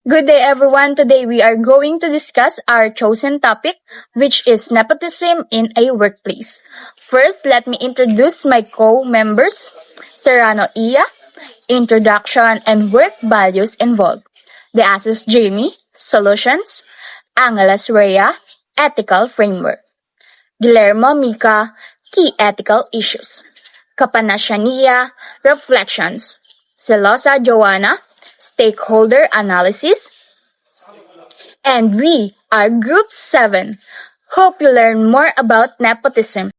Good day, everyone. Today we are going to discuss our chosen topic, which is nepotism in a workplace. First, let me introduce my co-members, Serrano Iya, Introduction and Work Values Involved. The Asus Jamie, Solutions, Angeles Rhea, Ethical Framework. Guillermo Mica, Key Ethical Issues. Kapanashania, Reflections. Celosa Joanna, Stakeholder Analysis. And we are Group 7. Hope you learn more about nepotism.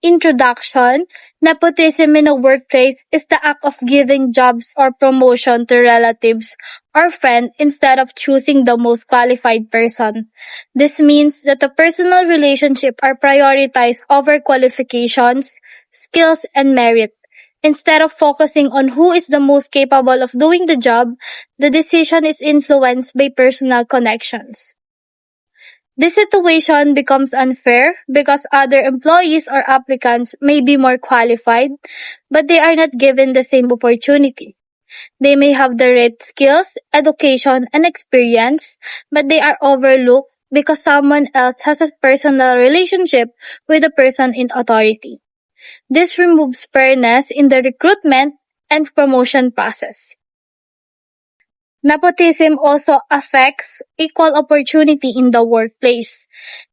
Introduction: Nepotism in a workplace is the act of giving jobs or promotion to relatives or friends instead of choosing the most qualified person. This means that the personal relationships are prioritized over qualifications, skills, and merit. Instead of focusing on who is the most capable of doing the job, the decision is influenced by personal connections. This situation becomes unfair because other employees or applicants may be more qualified, but they are not given the same opportunity. They may have the right skills, education, and experience, but they are overlooked because someone else has a personal relationship with the person in authority. This removes fairness in the recruitment and promotion process. Nepotism also affects equal opportunity in the workplace.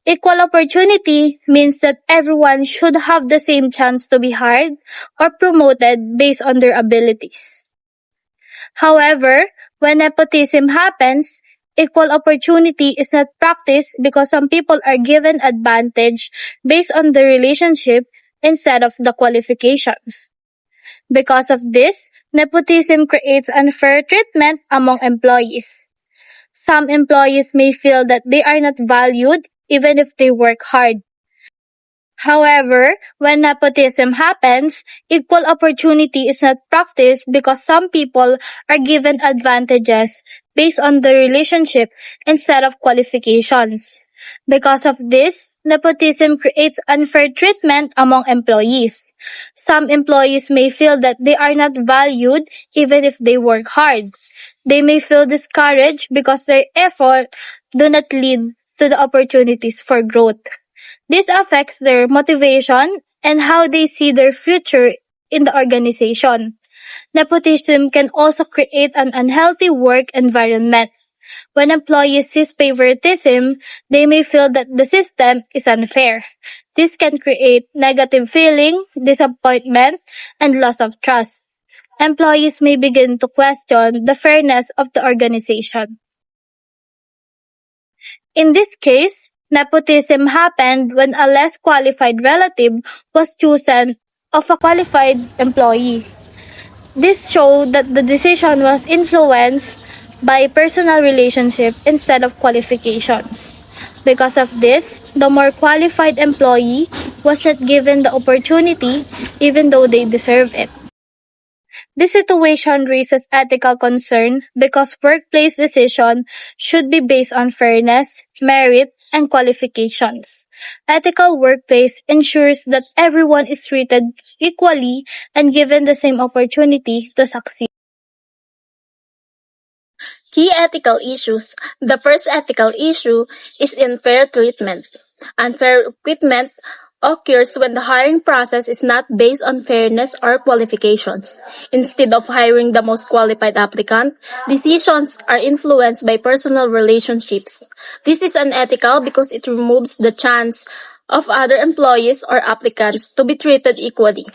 Equal opportunity means that everyone should have the same chance to be hired or promoted based on their abilities. However, when nepotism happens, equal opportunity is not practiced because some people are given advantage based on the relationship instead of the qualifications. Because of this, nepotism creates unfair treatment among employees. Some employees may feel that they are not valued even if they work hard. However, when nepotism happens, equal opportunity is not practiced because some people are given advantages based on the relationship instead of qualifications. Because of this, nepotism creates unfair treatment among employees. Some employees may feel that they are not valued even if they work hard. They may feel discouraged because their effort do not lead to the opportunities for growth. This affects their motivation and how they see their future in the organization. Nepotism can also create an unhealthy work environment. When employees see favoritism, they may feel that the system is unfair. This can create negative feeling, disappointment, and loss of trust. Employees may begin to question the fairness of the organization. In this case, nepotism happened when a less qualified relative was chosen of a qualified employee. This showed that the decision was influenced by personal relationship instead of qualifications. Because of this, the more qualified employee was not given the opportunity even though they deserve it. This situation raises ethical concern because workplace decisions should be based on fairness, merit, and qualifications. Ethical workplace ensures that everyone is treated equally and given the same opportunity to succeed. Key ethical issues. The first ethical issue is unfair treatment. Unfair treatment occurs when the hiring process is not based on fairness or qualifications. Instead of hiring the most qualified applicant, decisions are influenced by personal relationships. This is unethical because it removes the chance of other employees or applicants to be treated equally.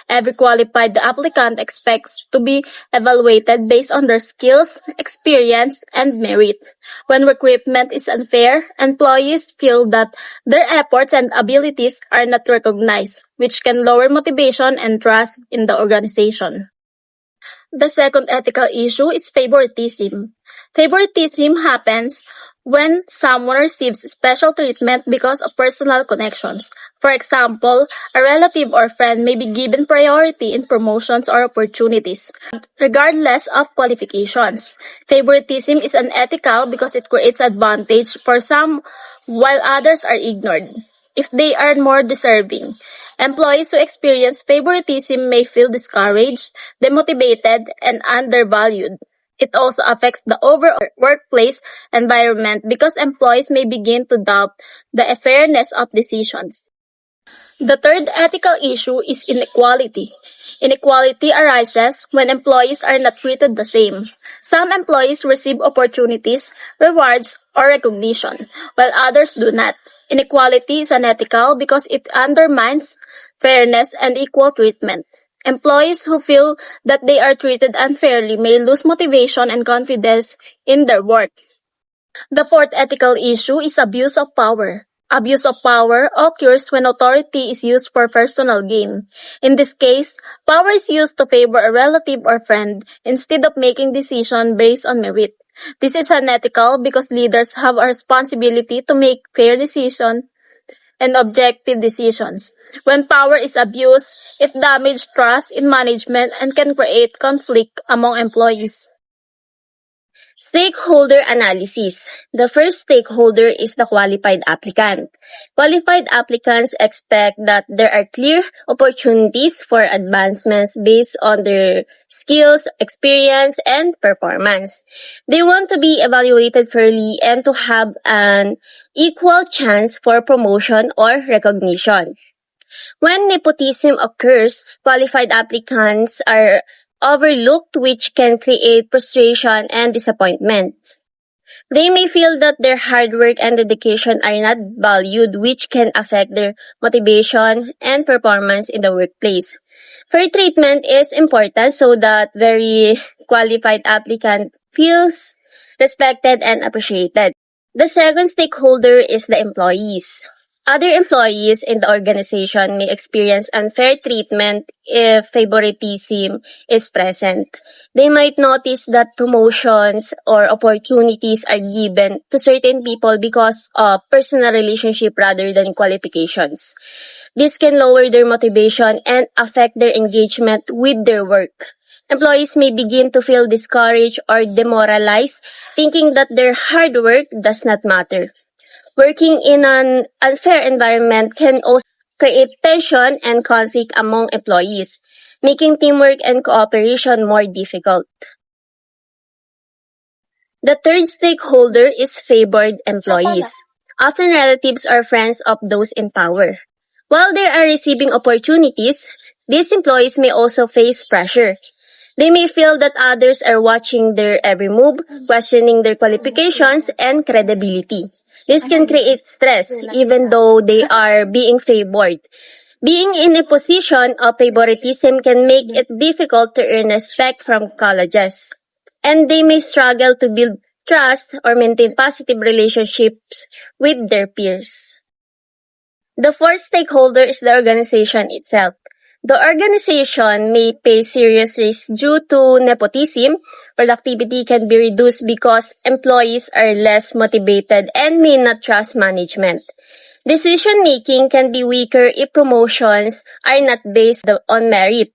Every qualified applicant expects to be evaluated based on their skills, experience, and merit. When recruitment is unfair, employees feel that their efforts and abilities are not recognized, which can lower motivation and trust in the organization. The second ethical issue is favoritism. Favoritism happens when someone receives special treatment because of personal connections. For example, a relative or friend may be given priority in promotions or opportunities, regardless of qualifications. Favoritism is unethical because it creates advantage for some while others are ignored if they are more deserving. Employees who experience favoritism may feel discouraged, demotivated, and undervalued. It also affects the overall workplace environment because employees may begin to doubt the fairness of decisions. The third ethical issue is inequality. Inequality arises when employees are not treated the same. Some employees receive opportunities, rewards, or recognition, while others do not. Inequality is unethical because it undermines fairness and equal treatment. Employees who feel that they are treated unfairly may lose motivation and confidence in their work. The fourth ethical issue is abuse of power. Abuse of power occurs when authority is used for personal gain. In this case, power is used to favor a relative or friend instead of making decisions based on merit. This is unethical because leaders have a responsibility to make fair decisions and objective decisions. When power is abused, it damages trust in management and can create conflict among employees. Stakeholder analysis. The first stakeholder is the qualified applicant. Qualified applicants expect that there are clear opportunities for advancements based on their skills, experience, and performance. They want to be evaluated fairly and to have an equal chance for promotion or recognition. When nepotism occurs, qualified applicants are overlooked, which can create frustration and disappointment. They may feel that their hard work and dedication are not valued, which can affect their motivation and performance in the workplace. Fair treatment is important so that very qualified applicant feels respected and appreciated. The second stakeholder is the employees. Other employees in the organization may experience unfair treatment if favoritism is present. They might notice that promotions or opportunities are given to certain people because of personal relationship rather than qualifications. This can lower their motivation and affect their engagement with their work. Employees may begin to feel discouraged or demoralized, thinking that their hard work does not matter. Working in an unfair environment can also create tension and conflict among employees, making teamwork and cooperation more difficult. The third stakeholder is favored employees. Often relatives or friends of those in power. While they are receiving opportunities, these employees may also face pressure. They may feel that others are watching their every move, questioning their qualifications and credibility. This can create stress even though they are being favored. Being in a position of favoritism can make it difficult to earn respect from colleagues, and they may struggle to build trust or maintain positive relationships with their peers. The fourth stakeholder is the organization itself. The organization may face serious risks due to nepotism. Productivity can be reduced because employees are less motivated and may not trust management. Decision-making can be weaker if promotions are not based on merit.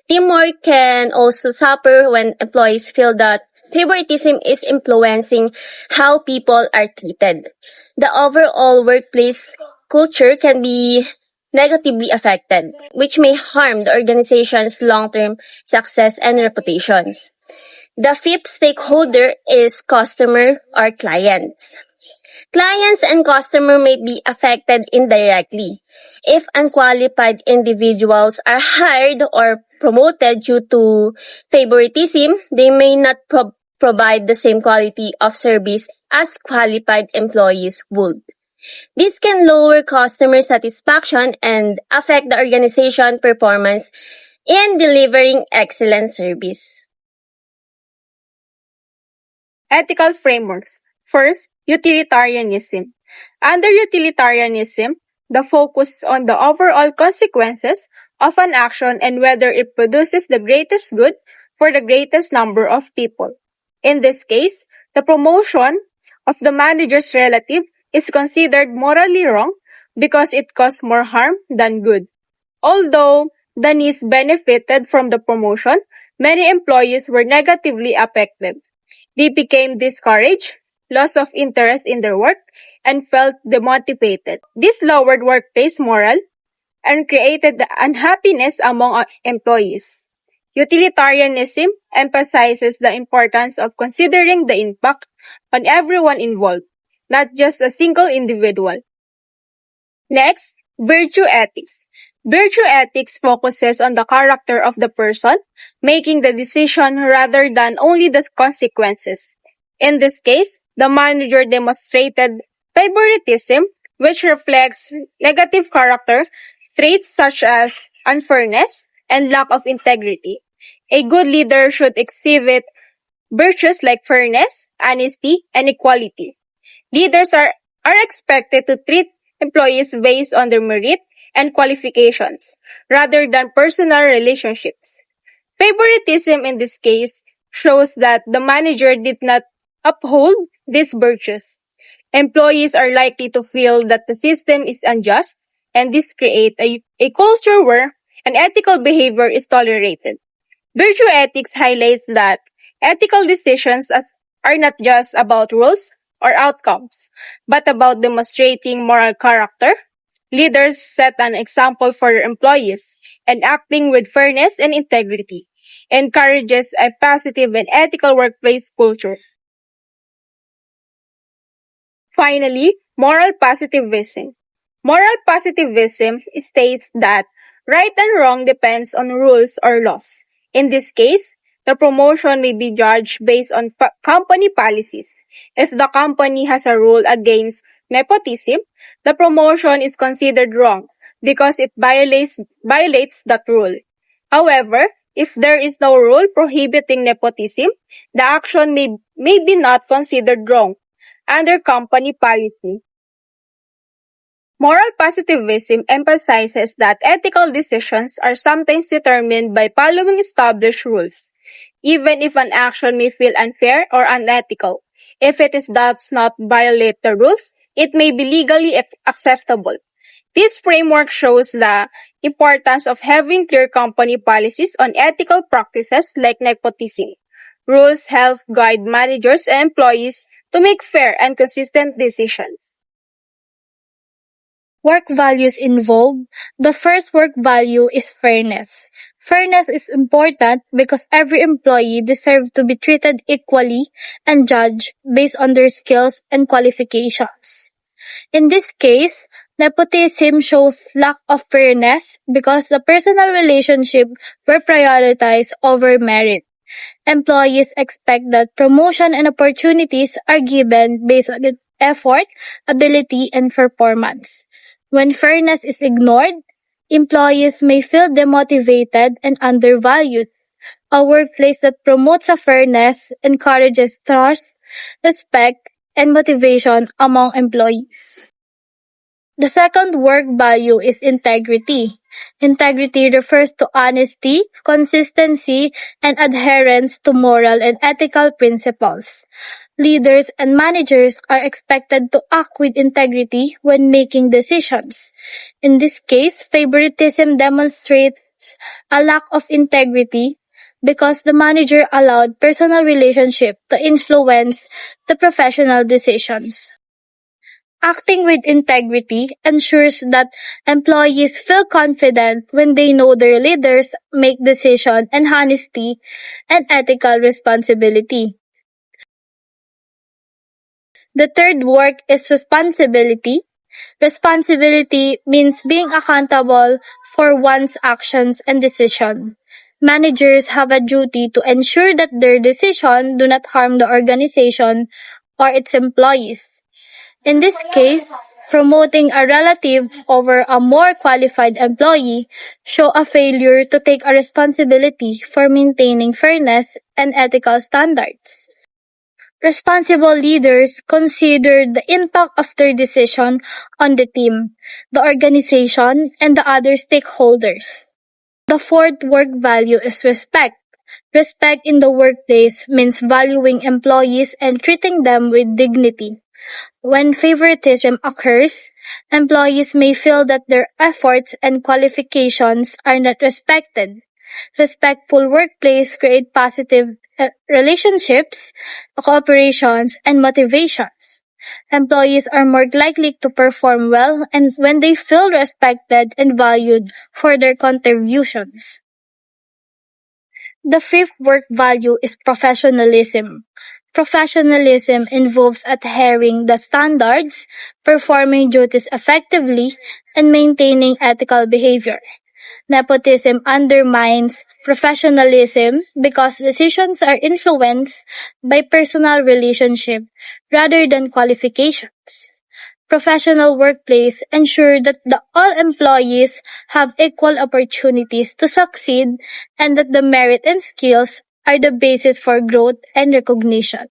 Teamwork can also suffer when employees feel that favoritism is influencing how people are treated. The overall workplace culture can be negatively affected, which may harm the organization's long-term success and reputations. The fifth stakeholder is customer or clients. Clients and customer may be affected indirectly. If unqualified individuals are hired or promoted due to favoritism, they may not provide the same quality of service as qualified employees would. This can lower customer satisfaction and affect the organization performance in delivering excellent service. Ethical frameworks. First, utilitarianism. Under utilitarianism, the focus on the overall consequences of an action and whether it produces the greatest good for the greatest number of people. In this case, the promotion of the manager's relative is considered morally wrong because it caused more harm than good. Although the niece benefited from the promotion, many employees were negatively affected. They became discouraged, loss of interest in their work, and felt demotivated. This lowered workplace morale and created the unhappiness among employees. Utilitarianism emphasizes the importance of considering the impact on everyone involved, not just a single individual. Next, virtue ethics. Virtue ethics focuses on the character of the person making the decision rather than only the consequences. In this case, the manager demonstrated favoritism, which reflects negative character traits such as unfairness and lack of integrity. A good leader should exhibit virtues like fairness, honesty, and equality. Leaders are expected to treat employees based on their merit and qualifications rather than personal relationships. Favoritism in this case shows that the manager did not uphold these virtues. Employees are likely to feel that the system is unjust, and this creates a culture where unethical behavior is tolerated. Virtue ethics highlights that ethical decisions are not just about rules or outcomes, but about demonstrating moral character. Leaders set an example for their employees, and acting with fairness and integrity encourages a positive and ethical workplace culture. Finally, moral positivism. Moral positivism states that right and wrong depends on rules or laws. In this case, the promotion may be judged based on company policies. If the company has a rule against nepotism, the promotion is considered wrong because it violates that rule. However, if there is no rule prohibiting nepotism, the action may be not considered wrong under company policy. Moral positivism emphasizes that ethical decisions are sometimes determined by following established rules, even if an action may feel unfair or unethical. If it does not violate the rules, it may be legally acceptable. This framework shows the importance of having clear company policies on ethical practices like nepotism. Rules help guide managers and employees to make fair and consistent decisions. Work values involved. The first work value is fairness. Fairness is important because every employee deserves to be treated equally and judged based on their skills and qualifications. In this case, nepotism shows lack of fairness because the personal relationship were prioritized over merit. Employees expect that promotion and opportunities are given based on effort, ability, and performance. When fairness is ignored, employees may feel demotivated and undervalued. A workplace that promotes a fairness encourages trust, respect, and motivation among employees. The second work value is integrity. Integrity refers to honesty, consistency, and adherence to moral and ethical principles. Leaders and managers are expected to act with integrity when making decisions. In this case, favoritism demonstrates a lack of integrity because the manager allowed personal relationship to influence the professional decisions. Acting with integrity ensures that employees feel confident when they know their leaders make decisions and honesty and ethical responsibility. The third work is responsibility. Responsibility means being accountable for one's actions and decisions. Managers have a duty to ensure that their decisions do not harm the organization or its employees. In this case, promoting a relative over a more qualified employee show a failure to take a responsibility for maintaining fairness and ethical standards. Responsible leaders consider the impact of their decision on the team, the organization, and the other stakeholders. The fourth work value is respect. Respect in the workplace means valuing employees and treating them with dignity. When favoritism occurs, employees may feel that their efforts and qualifications are not respected. Respectful workplace create positive relationships, cooperations, and motivations. Employees are more likely to perform well and when they feel respected and valued for their contributions. The fifth work value is professionalism. Professionalism involves adhering the standards, performing duties effectively, and maintaining ethical behavior. Nepotism undermines professionalism because decisions are influenced by personal relationship rather than qualifications. Professional workplace ensure that all employees have equal opportunities to succeed and that the merit and skills are the basis for growth and recognition.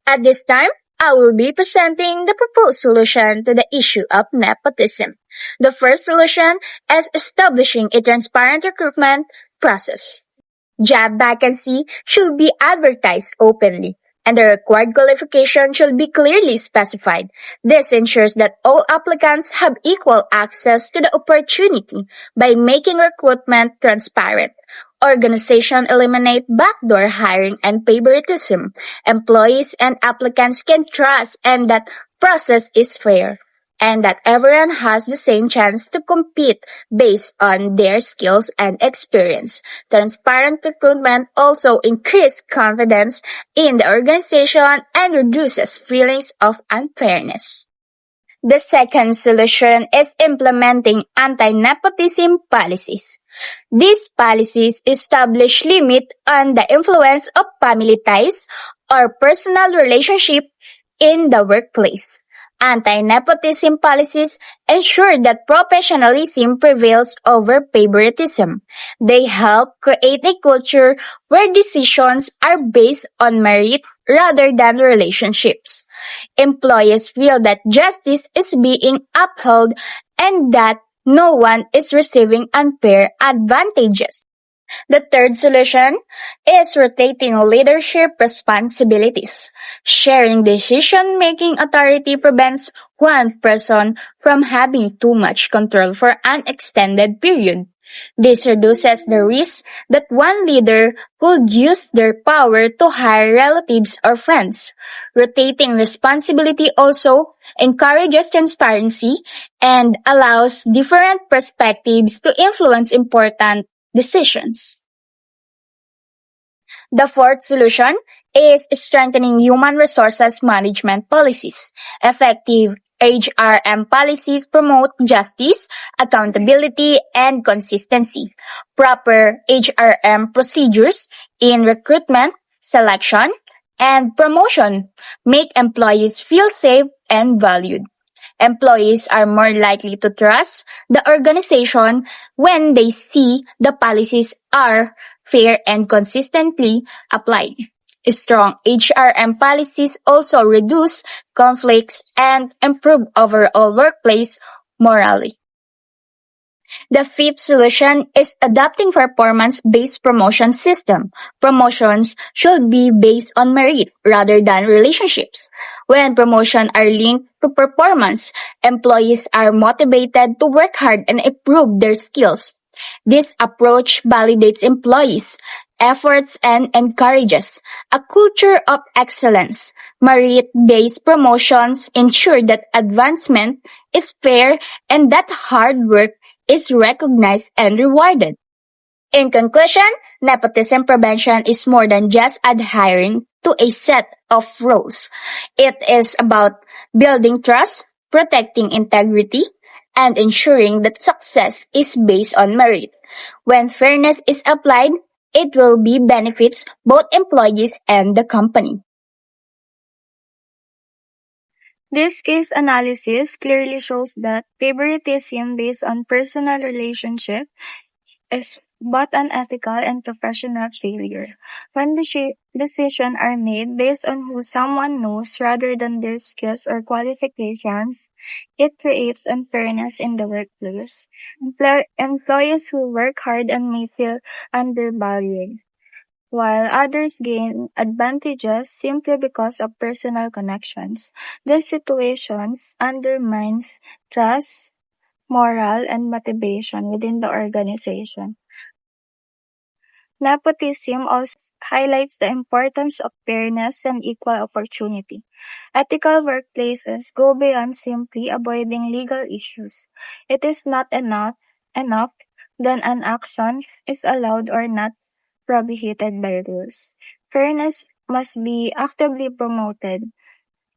At this time, I will be presenting the proposed solution to the issue of nepotism. The first solution is establishing a transparent recruitment process. Job vacancy should be advertised openly, and the required qualification should be clearly specified. This ensures that all applicants have equal access to the opportunity by making recruitment transparent. Organization eliminate backdoor hiring and favoritism. Employees and applicants can trust and that process is fair and that everyone has the same chance to compete based on their skills and experience. Transparent recruitment also increases confidence in the organization and reduces feelings of unfairness. The second solution is implementing anti-nepotism policies. These policies establish limit on the influence of family ties or personal relationship in the workplace. Anti-nepotism policies ensure that professionalism prevails over favoritism. They help create a culture where decisions are based on merit rather than relationships. Employees feel that justice is being upheld and that no one is receiving unfair advantages. The third solution is rotating leadership responsibilities. Sharing decision-making authority prevents one person from having too much control for an extended period. This reduces the risk that one leader could use their power to hire relatives or friends. Rotating responsibility also encourages transparency and allows different perspectives to influence important decisions. The fourth solution is strengthening human resources management policies. Effective HRM policies promote justice, accountability, and consistency. Proper HRM procedures in recruitment, selection, and promotion make employees feel safe and valued. Employees are more likely to trust the organization when they see the policies are fair and consistently applied. Strong HRM policies also reduce conflicts and improve overall workplace morale. The fifth solution is adopting performance-based promotion system. Promotions should be based on merit rather than relationships. When promotions are linked to performance, employees are motivated to work hard and improve their skills. This approach validates employees' efforts and encourages a culture of excellence. Merit-based promotions ensure that advancement is fair and that hard work is recognized and rewarded. In conclusion, nepotism prevention is more than just adhering to a set of rules. It is about building trust, protecting integrity, and ensuring that success is based on merit. When fairness is applied, it will be benefits both employees and the company. This case analysis clearly shows that favoritism based on personal relationship is both unethical and professional failure. When decisions are made based on who someone knows rather than their skills or qualifications, it creates unfairness in the workplace. Employees who work hard and may feel undervalued, while others gain advantages simply because of personal connections. These situations undermines trust, morale, and motivation within the organization. Nepotism also highlights the importance of fairness and equal opportunity. Ethical workplaces go beyond simply avoiding legal issues. It is not enough then an action is allowed or not prohibited by rules. Fairness must be actively promoted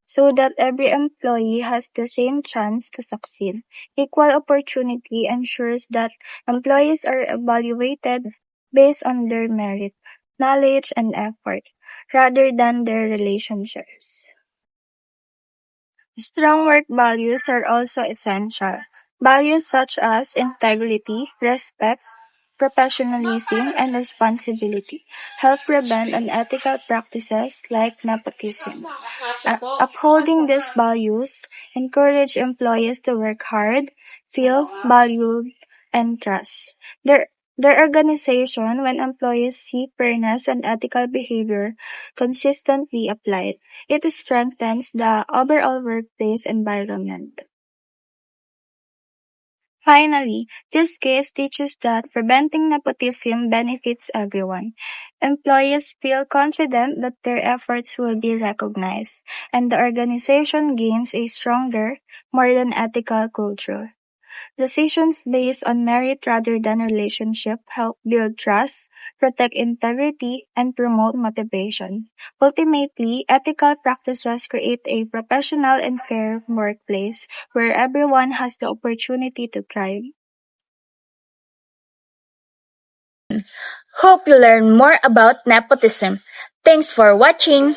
so that every employee has the same chance to succeed. Equal opportunity ensures that employees are evaluated based on their merit, knowledge, and effort, rather than their relationships. Strong work values are also essential. Values such as integrity, respect, professionalism, and responsibility help prevent unethical practices like nepotism. Upholding these values encourage employees to work hard, feel valued, and trust their organization. When employees see fairness and ethical behavior consistently applied, it strengthens the overall workplace environment. Finally, this case teaches that preventing nepotism benefits everyone. Employees feel confident that their efforts will be recognized, and the organization gains a stronger, more than ethical culture. Decisions based on merit rather than relationship help build trust, protect integrity, and promote motivation. Ultimately, ethical practices create a professional and fair workplace where everyone has the opportunity to thrive. Hope you learn more about nepotism. Thanks for watching.